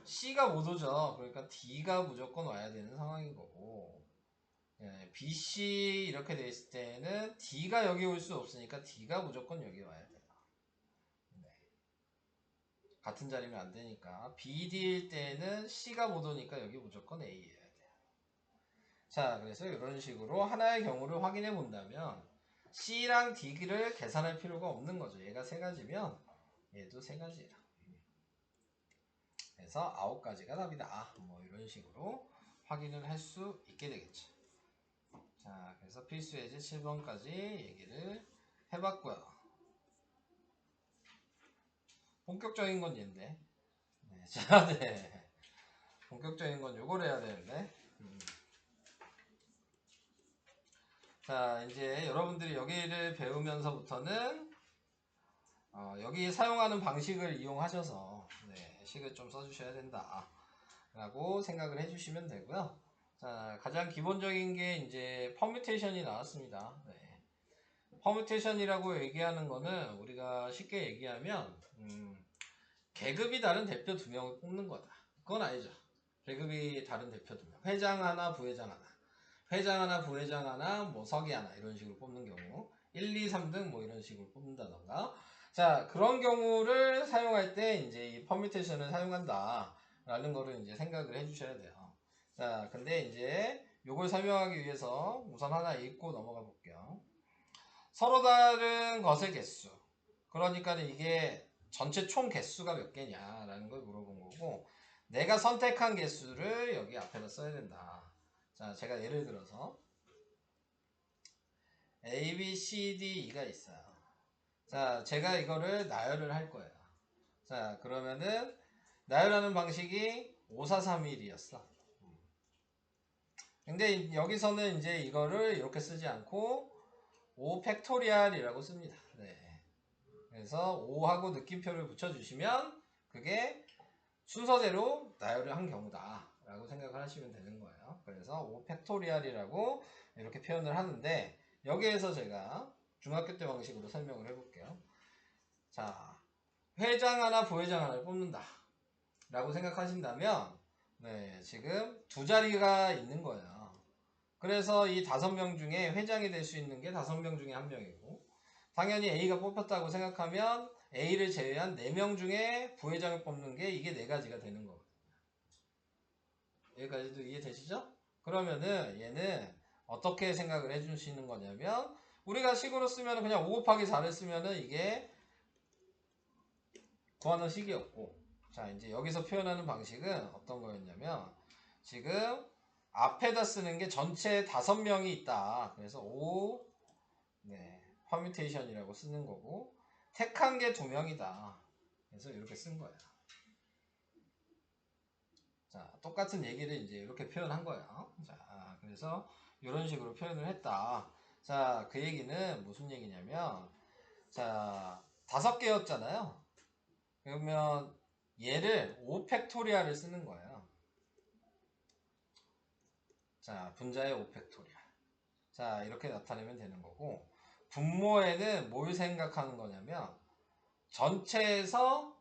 C가 못 오죠. 그러니까 D가 무조건 와야 되는 상황인 거고, 예, B, C 이렇게 돼 있을 때는 D가 여기 올 수 없으니까 D가 무조건 여기 와야 돼요. 네. 같은 자리면 안 되니까 B, D일 때는 C가 못 오니까 여기 무조건 A여야 돼요. 자, 그래서 이런 식으로 하나의 경우를 확인해 본다면 C랑 D를 계산할 필요가 없는 거죠. 얘가 3가지면 얘도 3가지예요. 그래서 9가지가 답이다. 뭐 이런 식으로 확인을 할 수 있게 되겠죠. 자, 그래서 필수 예제 7번까지 얘기를 해봤고요. 본격적인 건 얘인데. 네, 자, 네. 본격적인 건 요걸 해야 되는데. 자, 이제 여러분들이 여기를 배우면서부터는 여기 사용하는 방식을 이용하셔서 네, 식을 좀 써주셔야 된다 라고 생각을 해주시면 되고요. 자, 가장 기본적인 게 이제 퍼뮤테이션이 나왔습니다. 네. 퍼뮤테이션이라고 얘기하는 거는 우리가 쉽게 얘기하면 계급이 다른 대표 2명을 뽑는 거다. 그건 아니죠. 계급이 다른 대표 2명. 회장 하나, 부회장 하나. 회장 하나, 부회장 하나, 뭐 서기 하나 이런 식으로 뽑는 경우 1, 2, 3등 뭐 이런 식으로 뽑는다던가. 자, 그런 경우를 사용할 때 이제 이 퍼뮤테이션을 사용한다 라는 거를 이제 생각을 해주셔야 돼요. 자, 근데 이제 요걸 설명하기 위해서 우선 하나 읽고 넘어가 볼게요. 서로 다른 것의 개수. 그러니까 이게 전체 총 개수가 몇 개냐라는 걸 물어본 거고, 내가 선택한 개수를 여기 앞에다 써야 된다. 자, 제가 예를 들어서 A, B, C, D, E가 있어요. 자, 제가 이거를 나열을 할 거예요. 자, 그러면은 나열하는 방식이 5, 4, 3, 1이었어. 근데 여기서는 이제 이거를 이렇게 쓰지 않고 5 팩토리얼이라고 씁니다. 네. 그래서 5하고 느낌표를 붙여주시면 그게 순서대로 나열을 한 경우다 라고 생각을 하시면 되는 거예요. 그래서 5 팩토리얼이라고 이렇게 표현을 하는데, 여기에서 제가 중학교 때 방식으로 설명을 해볼게요. 자, 회장 하나 부회장 하나를 뽑는다 라고 생각하신다면 네, 지금 2자리가 있는 거예요. 그래서 이 5명 중에 회장이 될 수 있는 게 5명 중에 1명이고, 당연히 A가 뽑혔다고 생각하면 A를 제외한 4명 중에 부회장을 뽑는 게 이게 4가지가 되는 거거든요. 여기까지도 이해되시죠? 그러면은 얘는 어떻게 생각을 해주시는 거냐면, 우리가 식으로 쓰면 그냥 5 곱하기 4를 쓰면은 이게 구하는 식이었고, 자, 이제 여기서 표현하는 방식은 어떤 거였냐면, 지금 앞에다 쓰는 게 전체 5명이 있다. 그래서 5, 네, 퍼뮤테이션이라고 쓰는 거고, 택한 게 2명이다. 그래서 이렇게 쓴 거예요. 자, 똑같은 얘기를 이제 이렇게 표현한 거예요. 자, 그래서 이런 식으로 표현을 했다. 자, 그 얘기는 무슨 얘기냐면, 자, 5개였잖아요. 그러면 얘를 5 팩토리얼을 쓰는 거예요. 자, 분자의 5 팩토리얼. 자, 이렇게 나타내면 되는 거고, 분모에는 뭘 생각하는 거냐면 전체에서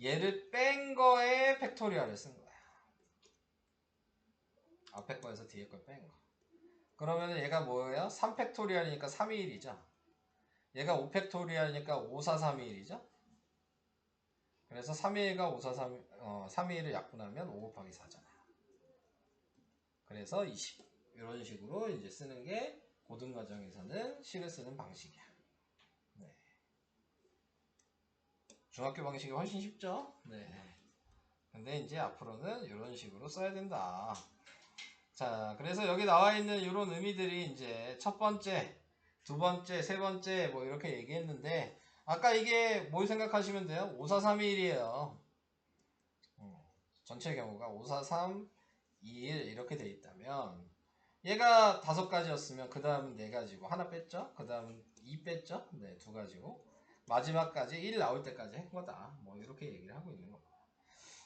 얘를 뺀 거에 팩토리얼을 쓴 거야. 앞에 거에서 뒤에 걸 뺀 거. 그러면 얘가 뭐예요? 3 팩토리얼이니까 3, 2, 1이죠. 얘가 5 팩토리얼이니까 5, 4, 3, 2, 1이죠. 그래서 3, 2, 1과 5, 4, 3, 2, 1을 약분하면 5 곱하기 4잖아요. 그래서 20. 이런 식으로 이제 쓰는 게 고등과정에서는 식을 쓰는 방식이야. 네. 중학교 방식이 훨씬 쉽죠? 네. 근데 이제 앞으로는 이런 식으로 써야 된다. 자, 그래서 여기 나와 있는 이런 의미들이 이제 첫 번째, 두 번째, 세 번째 뭐 이렇게 얘기했는데, 아까 이게 뭘 생각하시면 돼요? 5, 4, 3, 2, 1이에요. 전체 경우가 5, 4, 3, 2, 1 이렇게 돼 있다면, 얘가 5가지였으면 그 다음은 4가지고 하나 뺐죠? 그 다음은 2 뺐죠? 네, 2가지고 마지막까지 1 나올 때까지 한 거다. 뭐 이렇게 얘기를 하고 있는 겁니다.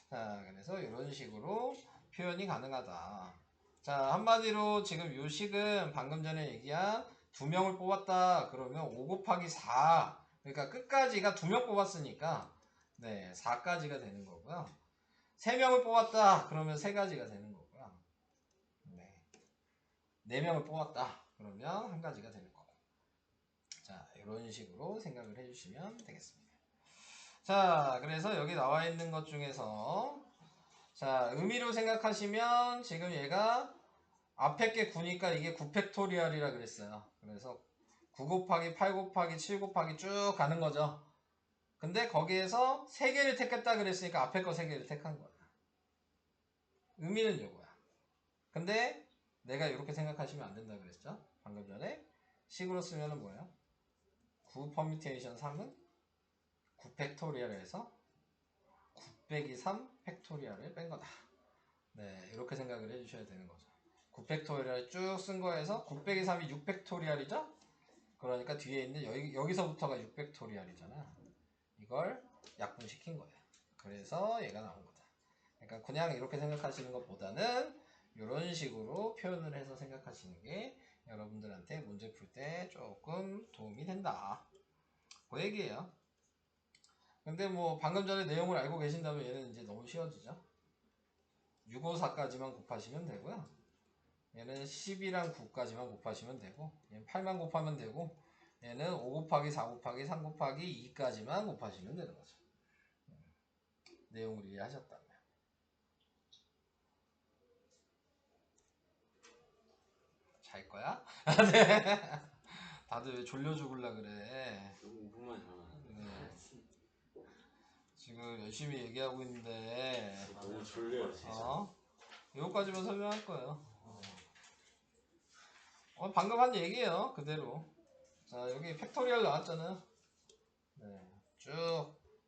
자, 그래서 이런 식으로 표현이 가능하다. 자, 한마디로 지금 요 식은 방금 전에 얘기한 2명을 뽑았다 그러면 5 곱하기 4, 그러니까 끝까지가 2명 뽑았으니까 네, 4까지가 되는 거고요. 3명을 뽑았다 그러면 3가지가 되는 거고요. 4명을 뽑았다 그러면 1가지가 되는 거고. 자, 이런 식으로 생각을 해주시면 되겠습니다. 자, 그래서 여기 나와 있는 것 중에서 자, 의미로 생각하시면 지금 얘가 앞에 게 9니까 이게 9 팩토리얼이라 그랬어요. 그래서 9 곱하기 8 곱하기 7 곱하기 쭉 가는 거죠. 근데 거기에서 3개를 택했다 그랬으니까 앞에 거 3개를 택한 거야. 의미는 이거야. 근데 내가 이렇게 생각하시면 안 된다 그랬죠? 방금 전에 식으로 쓰면은 뭐예요? 9 퍼뮤테이션 3은 9 팩토리얼에서 9 빼기 3 팩토리얼을 뺀 거다. 네, 이렇게 생각을 해주셔야 되는 거죠. 9 팩토리얼 쭉 쓴 거에서 9 빼기 3이 6 팩토리얼이죠? 그러니까 뒤에 있는 여기서부터가 6 팩토리얼이잖아. 이걸 약분시킨 거예요. 그래서 얘가 나온 거다. 그러니까 그냥 이렇게 생각하시는 것보다는 이런 식으로 표현을 해서 생각하시는 게 여러분들한테 문제 풀 때 조금 도움이 된다. 그 얘기예요. 근데 뭐 방금 전에 내용을 알고 계신다면 얘는 이제 너무 쉬워지죠. 654까지만 곱하시면 되고요. 얘는 10이랑 9까지만 곱하시면 되고, 얘는 8만 곱하면 되고, 얘는 5 곱하기 4 곱하기 3 곱하기 2까지만 곱하시면 되는 거죠. 내용을 이해하셨다면. 잘 거야? 다들 왜 졸려 죽을라 그래. 5분만 자면 네. 지금 열심히 얘기하고 있는데, 너무 졸려요 진짜. 이거까지만 설명할 거예요. 방금 한 얘기예요. 그대로. 자, 여기 팩토리얼 나왔잖아요. 네. 쭉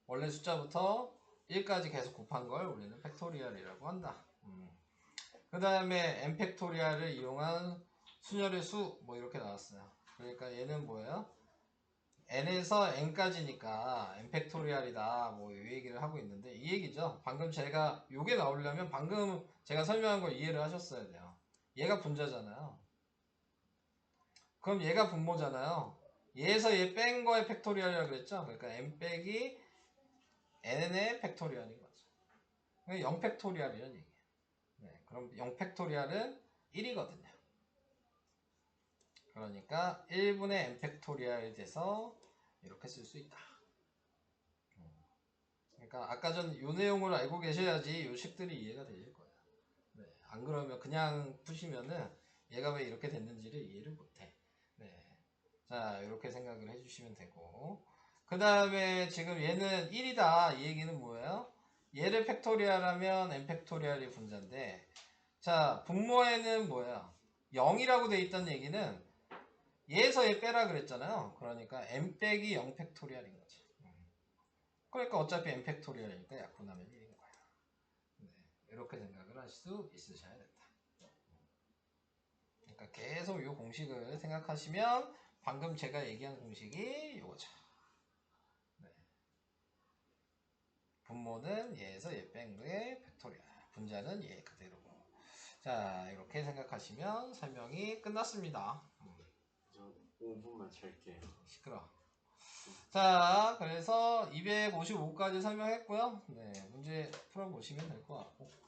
원래 숫자부터 1까지 계속 곱한 걸 우리는 팩토리얼이라고 한다. 그 다음에 n 팩토리얼을 이용한 순열의 수 뭐 이렇게 나왔어요. 그러니까 얘는 뭐예요? n에서 n까지니까 n 팩토리얼이다 뭐 이 얘기를 하고 있는데 이 얘기죠. 방금 제가 요게 나오려면 방금 제가 설명한 걸 이해를 하셨어야 돼요. 얘가 분자잖아요. 그럼 얘가 분모잖아요. 얘에서 얘 뺀 거의 팩토리얼이라고 그랬죠. 그러니까 n 빼기 n의 팩토리얼인 거죠. 0 팩토리얼이라는 얘기예요. 네, 그럼 0 팩토리얼은 1이거든요. 그러니까 1분의 n 팩토리얼이 돼서 이렇게 쓸 수 있다. 그러니까 아까 전 이 내용을 알고 계셔야지 이 식들이 이해가 되실 거예요. 네, 안 그러면 그냥 푸시면은 얘가 왜 이렇게 됐는지를 이해를 못해. 네, 자 이렇게 생각을 해주시면 되고 그 다음에 지금 얘는 1이다 이 얘기는 뭐예요? 얘를 팩토리얼하면 n 팩토리얼이 분자인데 자 분모에는 뭐야? 0이라고 돼 있다는 얘기는 얘에서 얘 빼라 그랬잖아요. 그러니까 n 빼기 0 팩토리얼인 거죠. 그러니까 어차피 n 팩토리얼이니까 약분하면 1인 거야. 네, 이렇게 생각을 할 수 있으셔야 된다. 그러니까 계속 이 공식을 생각하시면 방금 제가 얘기한 공식이 이거죠. 네. 분모는 얘에서 얘 뺀 거의 팩토리얼, 분자는 얘 그대로고. 자 이렇게 생각하시면 설명이 끝났습니다. 저 5분만 잘게요. 시끄러. 자 그래서 255까지 설명했고요. 네, 문제 풀어보시면 될 것 같고